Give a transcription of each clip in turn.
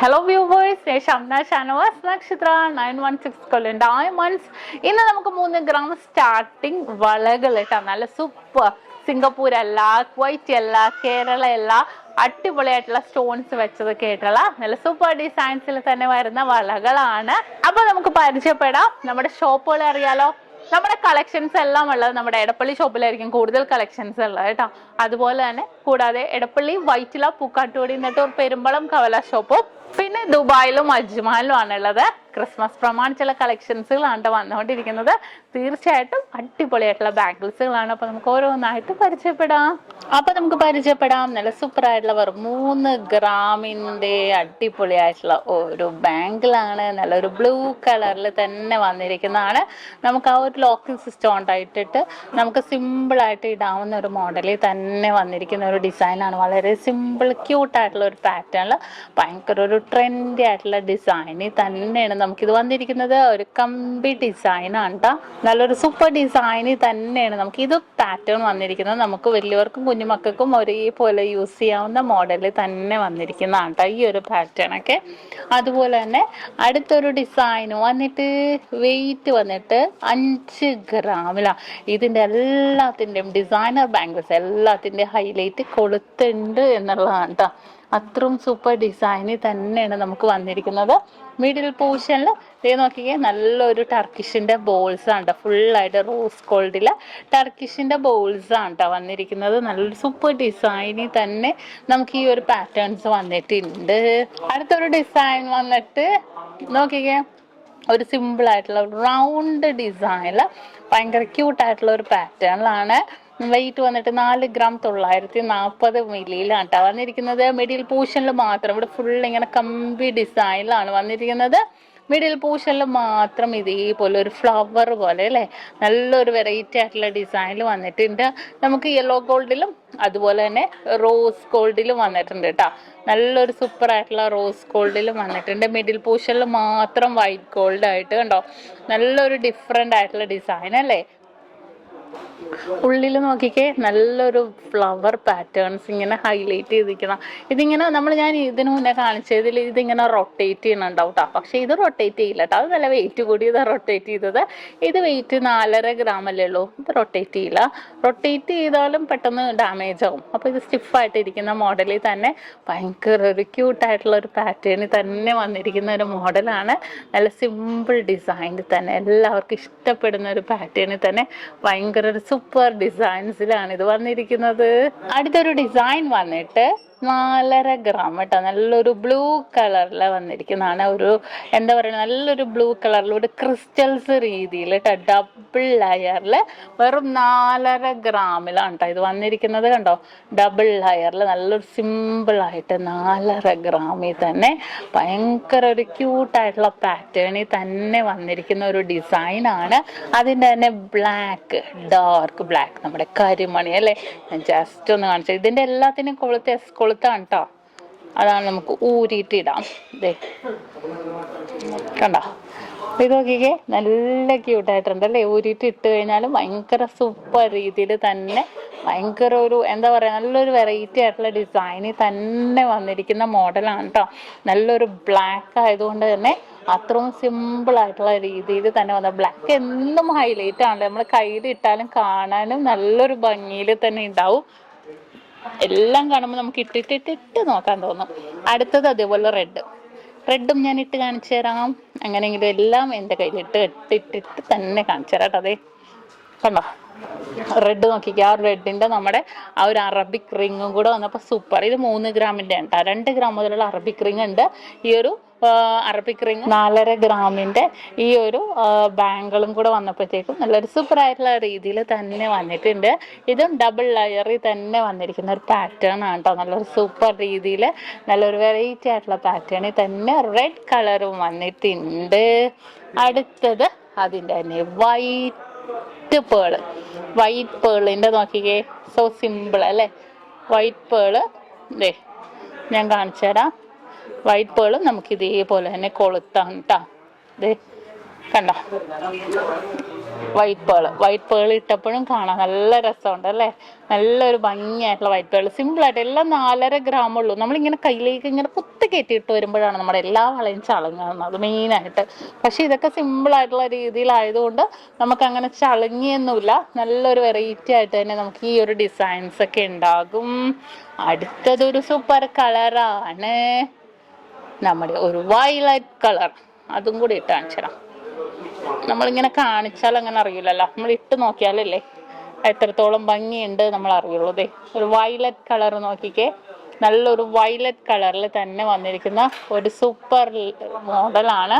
Hello viewers, SHAMNA channel Nakshathra 916 diamonds. ഇന്ന് നമുക്ക് 3 gram starting വളകൾ കേട്ടോ. നല്ല സൂപ്പർ സിംഗപ്പൂർ അല്ല, കുവൈറ്റ് അല്ല, കേരള അല്ല, അടിപൊളിയായിട്ടുള്ള സ്റ്റോൺസ് വെച്ചത് കേട്ടുള്ള നല്ല സൂപ്പർ ഡിസൈൻസിൽ തന്നെ വരുന്ന വളകളാണ്. അപ്പൊ നമുക്ക് പരിചയപ്പെടാം. നമ്മുടെ ഷോപ്പുകൾ അറിയാലോ. നമ്മുടെ കളക്ഷൻസ് എല്ലാം ഉള്ളത് നമ്മുടെ എടപ്പള്ളി ഷോപ്പിലായിരിക്കും കൂടുതൽ കളക്ഷൻസ് ഉള്ളത് കേട്ടോ. അതുപോലെ തന്നെ കൂടാതെ എടപ്പള്ളി, വൈറ്റില, പൂക്കാട്ടുപടി, നെട്ടൂർ, പെരുമ്പളം, കവല ഷോപ്പും പിന്നെ ദുബായിലും അജ്മാലിലും ആണുള്ളത്. ക്രിസ്മസ് പ്രമാണിച്ചുള്ള കളക്ഷൻസുകളാണ് വന്നുകൊണ്ടിരിക്കുന്നത്. തീർച്ചയായിട്ടും അടിപൊളിയായിട്ടുള്ള ബാംഗിൾസുകളാണ്. അപ്പൊ നമുക്ക് ഓരോന്നായിട്ട് പരിചയപ്പെടാം. നല്ല സൂപ്പർ ആയിട്ടുള്ള 3 ഗ്രാമിന്റെ അടിപൊളിയായിട്ടുള്ള ഒരു ബാംഗിളാണ്. നല്ലൊരു ബ്ലൂ കളറിൽ തന്നെ വന്നിരിക്കുന്നതാണ്. നമുക്ക് ആ ഒരു ലോക്കിംഗ് സിസ്റ്റം ഉണ്ടായിട്ടിട്ട് നമുക്ക് സിമ്പിൾ ആയിട്ട് ഇടാവുന്ന ഒരു മോഡലിൽ തന്നെ വന്നിരിക്കുന്ന ഒരു ഡിസൈനാണ്. വളരെ സിമ്പിൾ ക്യൂട്ടായിട്ടുള്ള ഒരു പാറ്റേണിൽ ഭയങ്കര ഒരു ട്രെൻഡി ആയിട്ടുള്ള ഡിസൈനിൽ തന്നെയാണ് നമുക്കിത് വന്നിരിക്കുന്നത്. ഒരു കമ്പി ഡിസൈനാണ് കേട്ടോ. നല്ലൊരു സൂപ്പർ ഡിസൈനിൽ തന്നെയാണ് നമുക്ക് ഇത് പാറ്റേൺ വന്നിരിക്കുന്നത്. നമുക്ക് വലിയവർക്കും കുഞ്ഞുമക്കൾക്കും ഒരേപോലെ യൂസ് ചെയ്യാവുന്ന മോഡലിൽ തന്നെ വന്നിരിക്കുന്നതാണ് കേട്ടോ ഈ ഒരു പാറ്റേൺ ഒക്കെ. അതുപോലെ തന്നെ അടുത്തൊരു ഡിസൈൻ വന്നിട്ട് വെയിറ്റ് വന്നിട്ട് 5 ഗ്രാമിലാണ്. ഇതിൻ്റെ എല്ലാത്തിൻ്റെയും ഡിസൈനർ ബാംഗിൾസ് എല്ലാത്തിൻ്റെയും ഹൈലൈറ്റ് കൊളുത്തുണ്ട് എന്നുള്ളതാണ് കേട്ടോ. അത്രയും സൂപ്പർ ഡിസൈനിൽ തന്നെയാണ് നമുക്ക് വന്നിരിക്കുന്നത്. മിഡിൽ പോർഷനിൽ ഇതേ നോക്കിക്കേ, നല്ലൊരു ടർക്കിഷിൻ്റെ ബോൾസ് ആണ് കേട്ടോ. ഫുള്ളായിട്ട് റോസ് ഗോൾഡിലെ ടർക്കിഷിൻ്റെ ബോൾസ് ആണ് കേട്ടോ വന്നിരിക്കുന്നത്. നല്ലൊരു സൂപ്പർ ഡിസൈനിൽ തന്നെ നമുക്ക് ഈ ഒരു പാറ്റേൺസ് വന്നിട്ടുണ്ട്. അടുത്തൊരു ഡിസൈൻ വന്നിട്ട് നോക്കിക്കേ, ഒരു സിമ്പിൾ ആയിട്ടുള്ള റൗണ്ട് ഡിസൈനിൽ ഭയങ്കര ക്യൂട്ടായിട്ടുള്ള ഒരു പാറ്റേണിലാണ്. വെയിറ്റ് വന്നിട്ട് 4 ഗ്രാം 940 മില്ലിയിലാണ് കേട്ടോ വന്നിരിക്കുന്നത്. മിഡിൽ പോർഷനിൽ മാത്രം ഇവിടെ ഫുൾ ഇങ്ങനെ കമ്പി ഡിസൈനിലാണ് വന്നിരിക്കുന്നത്. മിഡിൽ പോർഷനിൽ മാത്രം ഇതേപോലെ ഒരു ഫ്ലവർ പോലെ അല്ലേ, നല്ലൊരു വെറൈറ്റി ആയിട്ടുള്ള ഡിസൈനിൽ വന്നിട്ടുണ്ട്. നമുക്ക് യെല്ലോ ഗോൾഡിലും അതുപോലെ തന്നെ റോസ് ഗോൾഡിലും വന്നിട്ടുണ്ട് കേട്ടോ. നല്ലൊരു സൂപ്പർ ആയിട്ടുള്ള റോസ് ഗോൾഡിലും വന്നിട്ടുണ്ട്. മിഡിൽ പോർഷനിൽ മാത്രം വൈറ്റ് ഗോൾഡ് ആയിട്ട് കണ്ടോ, നല്ലൊരു ഡിഫറെൻ്റ് ആയിട്ടുള്ള ഡിസൈൻ അല്ലേ. ഉള്ളിൽ നോക്കിക്കേ, നല്ലൊരു ഫ്ലവർ പാറ്റേൺസ് ഇങ്ങനെ ഹൈലൈറ്റ് ചെയ്തിരിക്കണം. ഇതിങ്ങനെ ഞാൻ ഇതിനു മുന്നേ കാണിച്ചതിൽ ഇതിങ്ങനെ റൊട്ടേറ്റ് ചെയ്യണുണ്ടാവും കേട്ടോ. പക്ഷെ ഇത് റൊട്ടേറ്റ് ചെയ്യില്ല കേട്ടോ. അത് നല്ല വെയിറ്റ് കൂടി ഇത് റൊട്ടേറ്റ് ചെയ്തത്. ഇത് വെയിറ്റ് 4.5 ഗ്രാം അല്ലേ ഉള്ളൂ. ഇത് റൊട്ടേറ്റ് ചെയ്യില്ല. റൊട്ടേറ്റ് ചെയ്താലും പെട്ടെന്ന് ഡാമേജ് ആവും. അപ്പോൾ ഇത് സ്റ്റിഫായിട്ടിരിക്കുന്ന മോഡലിൽ തന്നെ ഭയങ്കര ഒരു ക്യൂട്ടായിട്ടുള്ള ഒരു പാറ്റേണിൽ തന്നെ വന്നിരിക്കുന്ന ഒരു മോഡലാണ്. നല്ല സിമ്പിൾ ഡിസൈനിൽ തന്നെ എല്ലാവർക്കും ഇഷ്ടപ്പെടുന്ന ഒരു പാറ്റേണിൽ തന്നെ ഭയങ്കര ഒരു സൂപ്പർ ഡിസൈൻസിലാണ് ഇത് വന്നിരിക്കുന്നത്. അടുത്തൊരു ഡിസൈൻ വന്നിട്ട് 4.5 ഗ്രാം കേട്ടോ. നല്ലൊരു ബ്ലൂ കളറിൽ വന്നിരിക്കുന്നതാണ്. ഒരു എന്താ പറയുക, നല്ലൊരു ബ്ലൂ കളറിൽ ഒരു ക്രിസ്റ്റൽസ് രീതിയിൽ കേട്ടോ, ഡബിൾ ലെയറിൽ വെറും 4.5 ഗ്രാമിലാണ് കേട്ടോ ഇത് വന്നിരിക്കുന്നത്. കണ്ടോ, ഡബിൾ ലെയറിൽ നല്ലൊരു സിമ്പിളായിട്ട് 4.5 ഗ്രാമിൽ തന്നെ ഭയങ്കര ഒരു ക്യൂട്ടായിട്ടുള്ള പാറ്റേണിൽ തന്നെ വന്നിരിക്കുന്ന ഒരു ഡിസൈനാണ്. അതിൻ്റെ തന്നെ ബ്ലാക്ക്, ഡാർക്ക് ബ്ലാക്ക്, നമ്മുടെ കരിമണി അല്ലേ. ഞാൻ ജസ്റ്റ് ഒന്ന് കാണിച്ചു. ഇതിൻ്റെ എല്ലാത്തിനും കൊളുത്താണ് കേട്ടോ. അതാണ് നമുക്ക് ഊരിയിട്ടിടാം. ഇതേ കണ്ടോ, ഇത് നോക്കിക്കേ, നല്ല ക്യൂട്ടായിട്ടുണ്ട് അല്ലേ. ഊരിയിട്ട് ഇട്ട് കഴിഞ്ഞാലും ഭയങ്കര സൂപ്പർ രീതിയിൽ തന്നെ ഭയങ്കര ഒരു എന്താ പറയുക, നല്ലൊരു വെറൈറ്റി ആയിട്ടുള്ള ഡിസൈനിൽ തന്നെ വന്നിരിക്കുന്ന മോഡലാണ് കേട്ടോ. നല്ലൊരു ബ്ലാക്ക് ആയതുകൊണ്ട് തന്നെ അത്രയും സിമ്പിളായിട്ടുള്ള രീതിയിൽ തന്നെ വന്ന ബ്ലാക്ക് എന്നും ഹൈലൈറ്റ് ആണ്. നമ്മൾ കയ്യിൽ ഇട്ടാലും കാണാനും നല്ലൊരു ഭംഗിയിൽ തന്നെ ഉണ്ടാവും. എല്ലാം കാണുമ്പോൾ നമുക്ക് ഇട്ടിട്ട് നോക്കാൻ തോന്നും. അടുത്തത് അതേപോലെ റെഡും ഞാൻ ഇട്ട് കാണിച്ചു തരാം. അങ്ങനെയെങ്കിലും എല്ലാം എൻ്റെ കയ്യിലിട്ട് ഇട്ടിട്ട് തന്നെ കാണിച്ചു തരാം കേട്ടോ. അതെ കണ്ടോ, റെഡ് നോക്കിക്കുക. ആ റെഡിൻ്റെ നമ്മുടെ ആ ഒരു അറബിക് റിങ്ങും കൂടെ വന്നപ്പോൾ സൂപ്പർ. ഇത് 3 ഗ്രാമിൻ്റെ ഉണ്ട്. 2 ഗ്രാം മുതലുള്ള അറബിക് റിങ് ഉണ്ട്. ഈ ഒരു അറബിക് റിങ് 4.5 ഗ്രാമിൻ്റെ ഈ ഒരു ബാംഗിളും കൂടെ വന്നപ്പോഴത്തേക്കും നല്ലൊരു സൂപ്പറായിട്ടുള്ള രീതിയിൽ തന്നെ വന്നിട്ടുണ്ട്. ഇതും ഡബിൾ ലെയറിൽ തന്നെ വന്നിരിക്കുന്ന ഒരു പാറ്റേൺ ആണ് കേട്ടോ. നല്ലൊരു സൂപ്പർ രീതിയിൽ നല്ലൊരു വെറൈറ്റി ആയിട്ടുള്ള പാറ്റേണിൽ തന്നെ റെഡ് കളറും വന്നിട്ടുണ്ട്. അടുത്തത് അതിൻ്റെ തന്നെ വൈറ്റ് പേളിൻ്റെ നോക്കിക്കേ, സോ സിമ്പിൾ അല്ലേ. വൈറ്റ് പേള് ദേ ഞാൻ കാണിച്ചു തരാം. വൈറ്റ് പേളും നമുക്ക് ഇതേപോലെ തന്നെ കൊളുത്താം കേട്ടോ. ദേ കണ്ടോ, വൈറ്റ് പേൾ ഇട്ടപ്പോഴും കാണാം നല്ല രസമുണ്ട് അല്ലേ. നല്ലൊരു ഭംഗിയായിട്ടുള്ള വൈറ്റ് പേൾ. സിമ്പിളായിട്ട് എല്ലാം 4.5 ഗ്രാമുള്ളൂ. നമ്മളിങ്ങനെ കയ്യിലേക്ക് ഇങ്ങനെ കുത്തി കയറ്റിയിട്ട് വരുമ്പോഴാണ് നമ്മുടെ എല്ലാ വളയും ചളുങ്ങുന്നത് മെയിനായിട്ട്. പക്ഷെ ഇതൊക്കെ സിമ്പിളായിട്ടുള്ള രീതിയിലായതുകൊണ്ട് നമുക്കങ്ങനെ ചളുങ്ങിയൊന്നുമില്ല. നല്ലൊരു വെറൈറ്റി ആയിട്ട് തന്നെ നമുക്ക് ഈ ഒരു ഡിസൈൻസ് ഒക്കെ ഉണ്ടാകും. അടുത്തതൊരു സൂപ്പർ കളറാണ്, നമ്മുടെ ഒരു വയലറ്റ് കളർ. അതും കൂടി ഇട്ട് കാണിച്ചരാം. നമ്മളിങ്ങനെ കാണിച്ചാൽ അങ്ങനെ അറിയില്ലല്ലോ, നമ്മൾ ഇട്ട് നോക്കിയാലല്ലേ എത്രത്തോളം ഭംഗിയുണ്ട് നമ്മൾ അറിയുള്ളൂ. ദേ ഒരു വയലറ്റ് കളർ നോക്കിക്കേ, നല്ലൊരു വയലറ്റ് കളറിൽ തന്നെ വന്നിരിക്കുന്ന ഒരു സൂപ്പർ മോഡലാണ്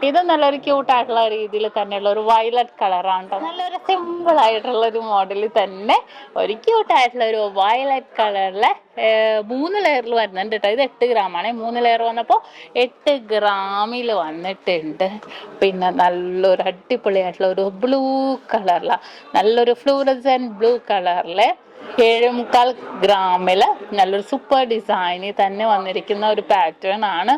ഇത്. നല്ലൊരു ക്യൂട്ടായിട്ടുള്ള രീതിയിൽ തന്നെയുള്ള ഒരു വയലറ്റ് കളറാണ് കേട്ടോ. നല്ലൊരു സിമ്പിൾ ആയിട്ടുള്ള ഒരു മോഡലിൽ തന്നെ ഒരു ക്യൂട്ടായിട്ടുള്ള ഒരു വയലറ്റ് കളറിലെ 3 ലെയറിൽ വരുന്നുണ്ട് കേട്ടോ. ഇത് 8 ഗ്രാമാണ്. 3 ലെയർ വന്നപ്പോൾ 8 ഗ്രാമിൽ വന്നിട്ടുണ്ട്. പിന്നെ നല്ലൊരു അടിപൊളിയായിട്ടുള്ള ഒരു ബ്ലൂ കളറില, നല്ലൊരു ഫ്ലൂറസെന്റ് ബ്ലൂ കളറിലെ 7.25 ഗ്രാമില് നല്ലൊരു സൂപ്പർ ഡിസൈനിൽ തന്നെ വന്നിരിക്കുന്ന ഒരു പാറ്റേൺ ആണ്.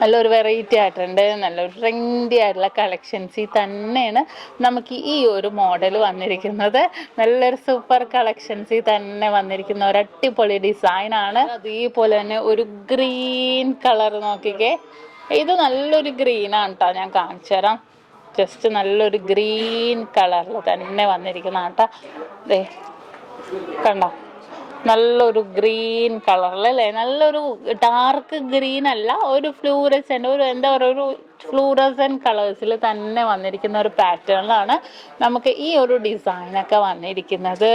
നല്ലൊരു വെറൈറ്റി ആയിട്ടുണ്ട്. നല്ലൊരു ട്രെൻഡി ആയിട്ടുള്ള കളക്ഷൻസിൽ തന്നെയാണ് നമുക്ക് ഈ ഒരു മോഡൽ വന്നിരിക്കുന്നത്. നല്ലൊരു സൂപ്പർ കളക്ഷൻസിൽ തന്നെ വന്നിരിക്കുന്ന ഒരു അടിപൊളി ഡിസൈനാണ്. അതേപോലെ തന്നെ ഒരു ഗ്രീൻ കളർ നോക്കിക്കേ, ഇത് നല്ലൊരു ഗ്രീനാണ് കേട്ടോ. ഞാൻ കാണിച്ചു തരാം. ജസ്റ്റ് നല്ലൊരു ഗ്രീൻ കളറിൽ തന്നെ വന്നിരിക്കുന്ന കേട്ടോ. ദേ കണ്ടോ, നല്ലൊരു ഗ്രീൻ കളറിലല്ലേ, നല്ലൊരു ഡാർക്ക് ഗ്രീൻ അല്ല, ഒരു ഫ്ലൂറസെന്റ്, ഒരു എന്താ പറയുക, ഒരു ഫ്ലൂറസെന്റ് കളേഴ്സിൽ തന്നെ വന്നിരിക്കുന്ന ഒരു പാറ്റേണിലാണ് നമുക്ക് ഈ ഒരു ഡിസൈനൊക്കെ വന്നിരിക്കുന്നത്.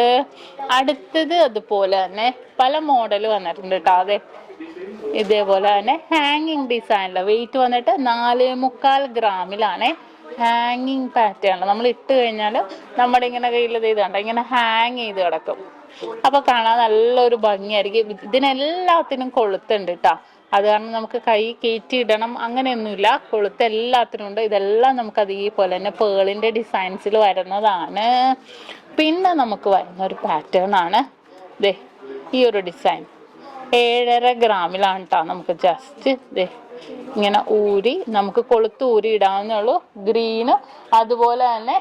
അടുത്തത് അതുപോലെ തന്നെ പല മോഡൽ വന്നിട്ടുണ്ട് കേട്ടോ. അതെ ഇതേപോലെ തന്നെ ഹാങ്ങിങ് ഡിസൈനില് വെയിറ്റ് വന്നിട്ട് 4.25 ഗ്രാമിലാണ്. ഹാങ്ങിങ് പാറ്റേൺ നമ്മൾ ഇട്ട് കഴിഞ്ഞാൽ നമ്മുടെ ഇങ്ങനെ കയ്യിൽ ചെയ്തണ്ട ഇങ്ങനെ ഹാങ് ചെയ്ത് കിടക്കും. അപ്പൊ കാണാൻ നല്ലൊരു ഭംഗിയായിരിക്കും. ഇതിനെല്ലാത്തിനും കൊളുത്തുണ്ട് കേട്ടോ. അത് കാരണം നമുക്ക് കൈ കയറ്റി ഇടണം അങ്ങനെയൊന്നുമില്ല, കൊളുത്ത് എല്ലാത്തിനും ഉണ്ട്. ഇതെല്ലാം നമുക്ക് അതേപോലെ തന്നെ പേളിന്റെ ഡിസൈൻസിൽ വരുന്നതാണ്. പിന്നെ നമുക്ക് വരുന്ന ഒരു പാറ്റേൺ ആണ് ദേ ഈ ഒരു ഡിസൈൻ. 7.5 ഗ്രാമിലാണ് കേട്ടോ. നമുക്ക് ജസ്റ്റ് ദേ ഇങ്ങനെ ഊരി നമുക്ക് കൊളുത്ത് ഊരി ഇടാവുന്നേ ഉള്ളൂ. ഗ്രീന് അതുപോലെ തന്നെ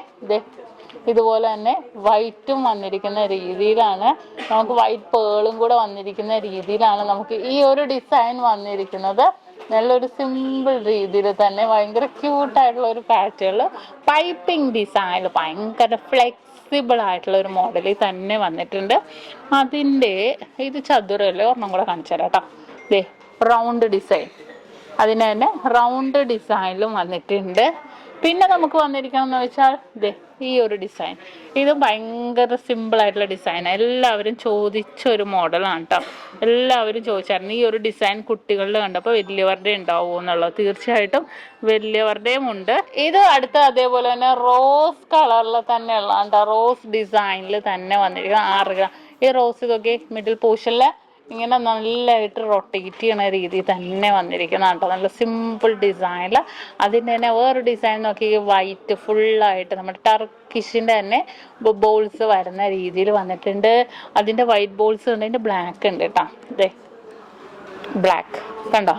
ഇതുപോലെ തന്നെ വൈറ്റും വന്നിരിക്കുന്ന രീതിയിലാണ്, നമുക്ക് വൈറ്റ് പേളും കൂടെ വന്നിരിക്കുന്ന രീതിയിലാണ് നമുക്ക് ഈ ഒരു ഡിസൈൻ വന്നിരിക്കുന്നത്. നല്ലൊരു സിമ്പിൾ രീതിയിൽ തന്നെ ഭയങ്കര ക്യൂട്ടായിട്ടുള്ള ഒരു പാറ്റേണിൽ പൈപ്പിംഗ് ഡിസൈനിൽ ഭയങ്കര ഫ്ലെക്സിബിൾ ആയിട്ടുള്ള ഒരു മോഡലിൽ തന്നെ വന്നിട്ടുണ്ട്. അതിൻ്റെ ഇത് ചതുരല്ലേ, ഒരെണ്ണം കൂടെ കാണിച്ചു തരാം കേട്ടോ. ദേ റൗണ്ട് ഡിസൈൻ, അതിന് തന്നെ റൗണ്ട് ഡിസൈനിലും വന്നിട്ടുണ്ട്. പിന്നെ നമുക്ക് വന്നിരിക്കണമെന്ന് വെച്ചാൽ ദേ ഈ ഒരു ഡിസൈൻ. ഇത് ഭയങ്കര സിമ്പിൾ ആയിട്ടുള്ള ഡിസൈനാണ്. എല്ലാവരും ചോദിച്ചൊരു മോഡലാണ് കേട്ടോ. എല്ലാവരും ചോദിച്ചായിരുന്നു ഈ ഒരു ഡിസൈൻ കുട്ടികളുടെ കണ്ടപ്പോൾ വലിയവരുടെ ഉണ്ടാവുമോ എന്നുള്ളത്. തീർച്ചയായിട്ടും വലിയവരുടെയും ഉണ്ട്. ഇത് അടുത്ത അതേപോലെ തന്നെ റോസ് കളറിൽ തന്നെ ഉള്ള കേട്ടോ. റോസ് ഡിസൈനിൽ തന്നെ വന്നിരിക്കുക 6 ഗ്രാം. ഈ റോസ് ഇതൊക്കെ മിഡിൽ പോർഷനിൽ ഇങ്ങനെ നല്ലതായിട്ട് റൊട്ടേറ്റ് ചെയ്യണ രീതി തന്നെ വന്നിരിക്കുന്ന കേട്ടോ. നല്ല സിമ്പിൾ ഡിസൈനിൽ. അതിൻ്റെ തന്നെ വേറൊരു ഡിസൈൻ നോക്കി, വൈറ്റ് ഫുള്ളായിട്ട് നമ്മുടെ ടർക്കിഷിൻ്റെ തന്നെ ബോൾസ് വരുന്ന രീതിയിൽ വന്നിട്ടുണ്ട്. അതിൻ്റെ വൈറ്റ് ബോൾസ് ഉണ്ട്, അതിൻ്റെ ബ്ലാക്ക് ഉണ്ട് കേട്ടോ. ഇതേ ബ്ലാക്ക് കണ്ടോ,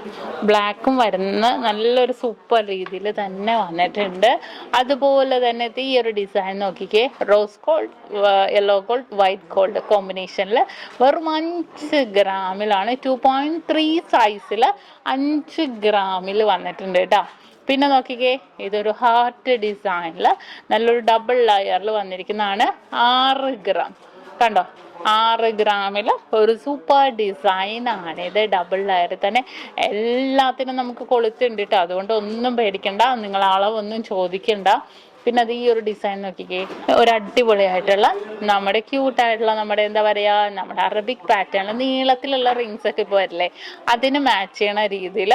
ബ്ലാക്കും വരുന്ന നല്ലൊരു സൂപ്പർ രീതിയിൽ തന്നെ വന്നിട്ടുണ്ട്. അതുപോലെ തന്നെ ഈ ഒരു ഡിസൈൻ നോക്കിക്കേ, rose gold, yellow gold, white gold കോമ്പിനേഷനിൽ വെറും 5 ഗ്രാമിലാണ്. 2.3 സൈസിൽ 5 ഗ്രാമിൽ വന്നിട്ടുണ്ട് കേട്ടോ. പിന്നെ നോക്കിക്കേ, ഇതൊരു ഹാർട്ട് ഡിസൈനിൽ നല്ലൊരു ഡബിൾ ലെയറിൽ വന്നിരിക്കുന്നതാണ്. 6 ഗ്രാം കണ്ടോ, 6 ഗ്രാമിൽ ഒരു സൂപ്പർ ഡിസൈനാണ് ഇത്. ഡബിൾ ലെയർ തന്നെ എല്ലാത്തിനും നമുക്ക് കൊളുത്തുണ്ട് കേട്ടോ. അതുകൊണ്ട് ഒന്നും പേടിക്കണ്ട, നിങ്ങൾ അളവൊന്നും ചോദിക്കണ്ട. പിന്നെ അത് ഈ ഒരു ഡിസൈൻ നോക്കിക്കേ, ഒരു അടിപൊളിയായിട്ടുള്ള നമ്മുടെ ക്യൂട്ടായിട്ടുള്ള നമ്മുടെ എന്താ പറയുക, നമ്മുടെ അറബിക് പാറ്റേണിൽ നീളത്തിലുള്ള റിങ്സ് ഒക്കെ ഇപ്പോൾ വരില്ലേ, അതിന് മാച്ച് ചെയ്യണ രീതിയിൽ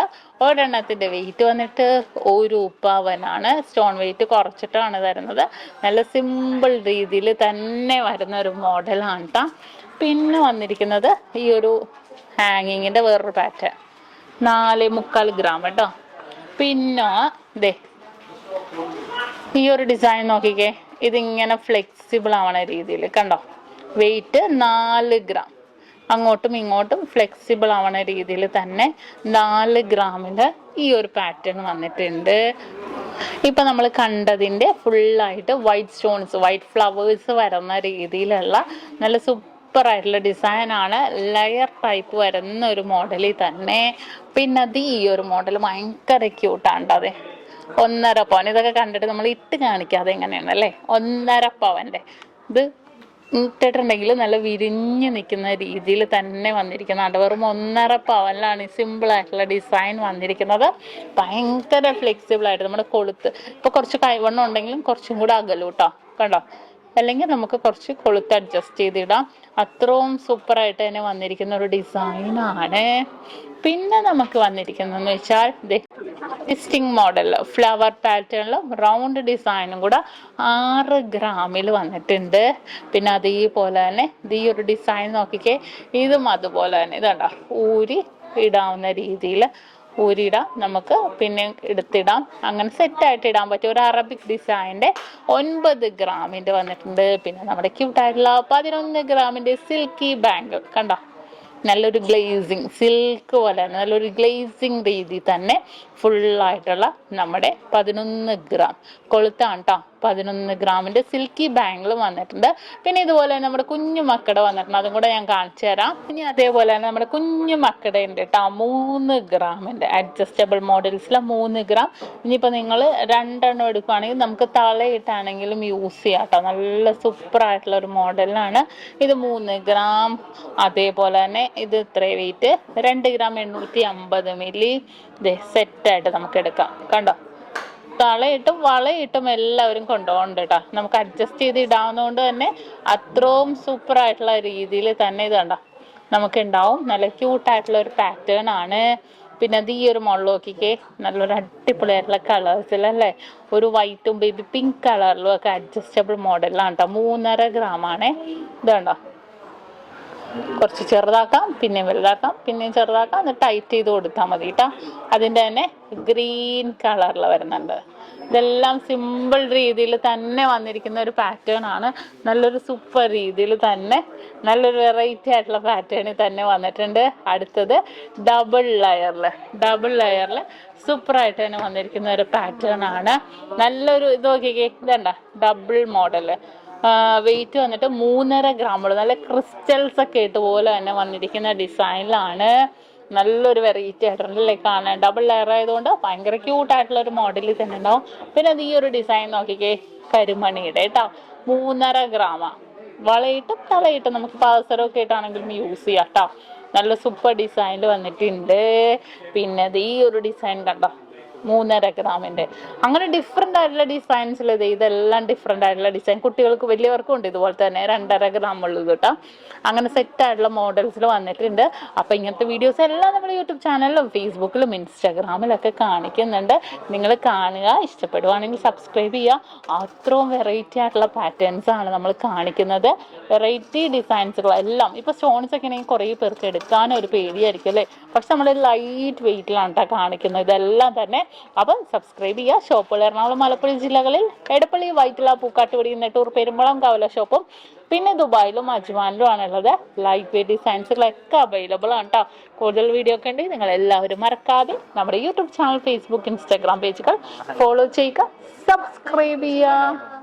ഒരെണ്ണത്തിൻ്റെ വെയിറ്റ് വന്നിട്ട് 1 പവനാണ്. സ്റ്റോൺ വെയിറ്റ് കുറച്ചിട്ടാണ് തരുന്നത്. നല്ല സിമ്പിൾ രീതിയിൽ തന്നെ വരുന്ന ഒരു മോഡലാണ് കേട്ടോ. പിന്നെ വന്നിരിക്കുന്നത് ഈ ഒരു ഹാങ്ങിങ്ങിൻ്റെ വേറൊരു പാറ്റേൺ 4.25 ഗ്രാം കേട്ടോ. പിന്നെ ദേ ഈ ഒരു ഡിസൈൻ നോക്കിക്കേ, ഇതിങ്ങനെ ഫ്ലെക്സിബിൾ ആവണ രീതിയിൽ കണ്ടോ. വെയിറ്റ് 4 ഗ്രാം, അങ്ങോട്ടും ഇങ്ങോട്ടും ഫ്ലെക്സിബിൾ ആവണ രീതിയിൽ തന്നെ 4 ഗ്രാമിൻ്റെ ഈ ഒരു പാറ്റേൺ വന്നിട്ടുണ്ട്. ഇപ്പം നമ്മൾ കണ്ടതിൻ്റെ ഫുള്ളായിട്ട് വൈറ്റ് സ്റ്റോൺസ്, വൈറ്റ് ഫ്ലവേഴ്സ് വരുന്ന രീതിയിലുള്ള നല്ല സൂപ്പറായിട്ടുള്ള ഡിസൈനാണ്. ലെയർ ടൈപ്പ് വരുന്ന ഒരു മോഡലിൽ തന്നെ. പിന്നെ അത് ഈ ഒരു മോഡൽ ഭയങ്കര ക്യൂട്ടാണ്. അതെ, 1.5 പവൻ. ഇതൊക്കെ കണ്ടിട്ട് നമ്മൾ ഇട്ട് കാണിക്കാതെ എങ്ങനെയാണ് അല്ലേ? 1.5 പവൻ്റെ ഇത് ഇട്ടിട്ടുണ്ടെങ്കിൽ നല്ല വിരിഞ്ഞ് നിൽക്കുന്ന രീതിയിൽ തന്നെ വന്നിരിക്കുന്നുണ്ട്. വെറും 1.5 പവനിലാണ് ഈ സിമ്പിളായിട്ടുള്ള ഡിസൈൻ വന്നിരിക്കുന്നത്. ഭയങ്കര ഫ്ലെക്സിബിളായിട്ട് നമ്മുടെ കൊളുത്ത് ഇപ്പോൾ കുറച്ച് കൈവണ്ണം ഉണ്ടെങ്കിലും കുറച്ചും കൂടെ അകലും കേട്ടോ, കണ്ടോ? അല്ലെങ്കിൽ നമുക്ക് കുറച്ച് കൊളുത്ത് അഡ്ജസ്റ്റ് ചെയ്തിടാം. അത്രയും സൂപ്പറായിട്ട് തന്നെ വന്നിരിക്കുന്ന ഒരു ഡിസൈനാണ്. പിന്നെ നമുക്ക് വന്നിരിക്കുന്നതെന്ന് വെച്ചാൽ ഡിസ്റ്റിങ് മോഡൽ ഫ്ലവർ പാറ്റേണിലും റൗണ്ട് ഡിസൈനും കൂടെ 6 ഗ്രാമിൽ വന്നിട്ടുണ്ട്. പിന്നെ അതേപോലെ തന്നെ ഈ ഒരു ഡിസൈൻ നോക്കിക്കേ, ഇതും അതുപോലെ തന്നെ ഇതുണ്ടോ, ഊരി ഇടാവുന്ന രീതിയിൽ ഊരിയിടാം, നമുക്ക് പിന്നെ എടുത്തിടാം. അങ്ങനെ സെറ്റായിട്ട് ഇടാൻ പറ്റും. ഒരു അറബിക് ഡിസൈൻ്റെ 9 ഗ്രാമിൻ്റെ വന്നിട്ടുണ്ട്. പിന്നെ നമ്മുടെ ക്യൂട്ടായിട്ടുള്ള 11 ഗ്രാമിൻ്റെ സിൽക്കി ബാങ്കിൾ കണ്ടോ, നല്ലൊരു ഗ്ലേസിങ്, സിൽക്ക് പോലെ നല്ലൊരു ഗ്ലേസിങ് രീതി തന്നെ ഫുള്ളായിട്ടുള്ള നമ്മുടെ 11 ഗ്രാം കൊളുത്താണ് കേട്ടോ. 11 ഗ്രാമിൻ്റെ സിൽക്കി ബാങ്കിളും വന്നിട്ടുണ്ട്. പിന്നെ ഇതുപോലെ തന്നെ നമ്മുടെ കുഞ്ഞു മക്കടെ വന്നിട്ടുണ്ട്, അതും കൂടെ ഞാൻ കാണിച്ചു തരാം. ഇനി അതേപോലെ തന്നെ നമ്മുടെ കുഞ്ഞു മക്കടെ ഉണ്ട് കേട്ടോ, 3 ഗ്രാമിൻ്റെ അഡ്ജസ്റ്റബിൾ മോഡൽസിലെ 3 ഗ്രാം. ഇനിയിപ്പോൾ നിങ്ങൾ 2 എണ്ണം എടുക്കുകയാണെങ്കിൽ നമുക്ക് തലയിട്ടാണെങ്കിലും യൂസ് ചെയ്യാം കേട്ടോ. നല്ല സൂപ്പറായിട്ടുള്ള ഒരു മോഡലിനാണ് ഇത്. 3 ഗ്രാം. അതേപോലെ തന്നെ ഇത് ഇത്ര വെയിറ്റ് 2 ഗ്രാം 850 മില്ലി. സെറ്റായിട്ട് നമുക്ക് എടുക്കാം, കണ്ടോ? തളയിട്ടും വളയിട്ടും എല്ലാവരും കൊണ്ടുപോകുന്നുണ്ട് കേട്ടോ. നമുക്ക് അഡ്ജസ്റ്റ് ചെയ്ത് ഇടാവുന്നതുകൊണ്ട് തന്നെ അത്രയും സൂപ്പറായിട്ടുള്ള രീതിയിൽ തന്നെ ഇത് കണ്ടോ നമുക്ക് ഉണ്ടാവും. നല്ല ക്യൂട്ടായിട്ടുള്ള ഒരു പാറ്റേൺ ആണ്. പിന്നെ അത് ഈ ഒരു മോഡൽ നോക്കിക്കേ, നല്ലൊരു അടിപൊളിയായിട്ടുള്ള കളേഴ്സിലല്ലേ, ഒരു വൈറ്റും ബേബി പിങ്ക് കളറിലും ഒക്കെ അഡ്ജസ്റ്റബിൾ മോഡലാണ് കേട്ടോ. 3.5 ഗ്രാമാണ്. ഇത് കണ്ടോ, കുറച്ച് ചെറുതാക്കാം, പിന്നെയും വലുതാക്കാം, പിന്നെയും ചെറുതാക്കാം, എന്നിട്ട് ടൈറ്റ് ചെയ്ത് കൊടുത്താൽ മതി കേട്ടോ. അതിൻ്റെ തന്നെ ഗ്രീൻ കളറിൽ വരുന്നുണ്ട്. ഇതെല്ലാം സിമ്പിൾ രീതിയിൽ തന്നെ വന്നിരിക്കുന്ന ഒരു പാറ്റേൺ ആണ്. നല്ലൊരു സൂപ്പർ രീതിയിൽ തന്നെ നല്ലൊരു വെറൈറ്റി ആയിട്ടുള്ള പാറ്റേണിൽ തന്നെ വന്നിട്ടുണ്ട്. അടുത്തത് ഡബിൾ ലെയറിൽ സൂപ്പറായിട്ട് തന്നെ വന്നിരിക്കുന്ന ഒരു പാറ്റേൺ ആണ്. നല്ലൊരു ഇത് നോക്കിക്കേ, ഇതണ്ട ഡബിൾ മോഡൽ. വെയിറ്റ് വന്നിട്ട് 3.5 ഗ്രാമുള്ളൂ. നല്ല ക്രിസ്റ്റൽസ് ഒക്കെ ഇട്ട് പോലെ തന്നെ വന്നിരിക്കുന്ന ഡിസൈനിലാണ്. നല്ലൊരു വെറൈറ്റി ആയിട്ടുണ്ടല്ലേ കാണാൻ. ഡബിൾ ലെയർ ആയതുകൊണ്ട് ഭയങ്കര ക്യൂട്ടായിട്ടുള്ള ഒരു മോഡലിൽ തന്നെ ഉണ്ടാവും. പിന്നെ അത് ഈ ഒരു ഡിസൈൻ നോക്കിക്കേ, കരിമണിയുടെ കേട്ടോ, 3.5 ഗ്രാമാ. വളയിട്ടും തലയിട്ടും നമുക്ക് പാദസരമൊക്കെ ഇട്ടാണെങ്കിലും യൂസ് ചെയ്യാം കേട്ടോ. നല്ല സൂപ്പർ ഡിസൈനിൽ വന്നിട്ടുണ്ട്. പിന്നെ അത് ഈ ഒരു ഡിസൈൻ കണ്ടോ, 3.5 ഗ്രാമിൻ്റെ. അങ്ങനെ ഡിഫറെൻ്റ് ആയിട്ടുള്ള ഡിസൈൻസിൽ ഇതെല്ലാം ഡിഫറെൻ്റ് ആയിട്ടുള്ള ഡിസൈൻ. കുട്ടികൾക്ക് വലിയവർക്കും ഉണ്ട് ഇതുപോലെ തന്നെ 2.5 ഗ്രാം ഉള്ളത് കേട്ടോ. അങ്ങനെ സെറ്റായിട്ടുള്ള മോഡൽസിൽ വന്നിട്ടുണ്ട്. അപ്പോൾ ഇങ്ങനത്തെ വീഡിയോസ് എല്ലാം നമ്മൾ യൂട്യൂബ് ചാനലിലും ഫേസ്ബുക്കിലും ഇൻസ്റ്റാഗ്രാമിലൊക്കെ കാണിക്കുന്നുണ്ട്. നിങ്ങൾ കാണുക, ഇഷ്ടപ്പെടുവാണെങ്കിൽ സബ്സ്ക്രൈബ് ചെയ്യുക. അത്രയും വെറൈറ്റി ആയിട്ടുള്ള പാറ്റേൺസ് ആണ് നമ്മൾ കാണിക്കുന്നത്. വെറൈറ്റി ഡിസൈൻസുകളെല്ലാം. ഇപ്പോൾ സ്റ്റോൺസ് ഒക്കെ ആണെങ്കിൽ കുറേ പേർക്ക് എടുക്കാനൊരു പേടിയായിരിക്കും അല്ലേ, പക്ഷെ നമ്മൾ ലൈറ്റ് വെയിറ്റിലാണ് കേട്ടോ കാണിക്കുന്നത് ഇതെല്ലാം തന്നെ. അപ്പം സബ്സ്ക്രൈബ് ചെയ്യുക. ഷോപ്പുകൾ എറണാകുളം, മലപ്പുറം ജില്ലകളിൽ എടപ്പള്ളി, വൈറ്റില, പൂക്കാട്ടുപടി, നെട്ടൂർ, പെരുമ്പളം, കവല ഷോപ്പും പിന്നെ ദുബായിലും അജ്മാനിലും ആണുള്ളത്. ലൈറ്റ് വെയിറ്റ് ഡിസൈൻസുകളൊക്കെ അവൈലബിൾ ആണ് കേട്ടോ. കൂടുതൽ വീഡിയോ ഒക്കെ ഉണ്ടെങ്കിൽ നിങ്ങൾ എല്ലാവരും മറക്കാതെ നമ്മുടെ യൂട്യൂബ് ചാനൽ, ഫേസ്ബുക്ക്, ഇൻസ്റ്റാഗ്രാം പേജുകൾ ഫോളോ ചെയ്യുക, സബ്സ്ക്രൈബ് ചെയ്യുക.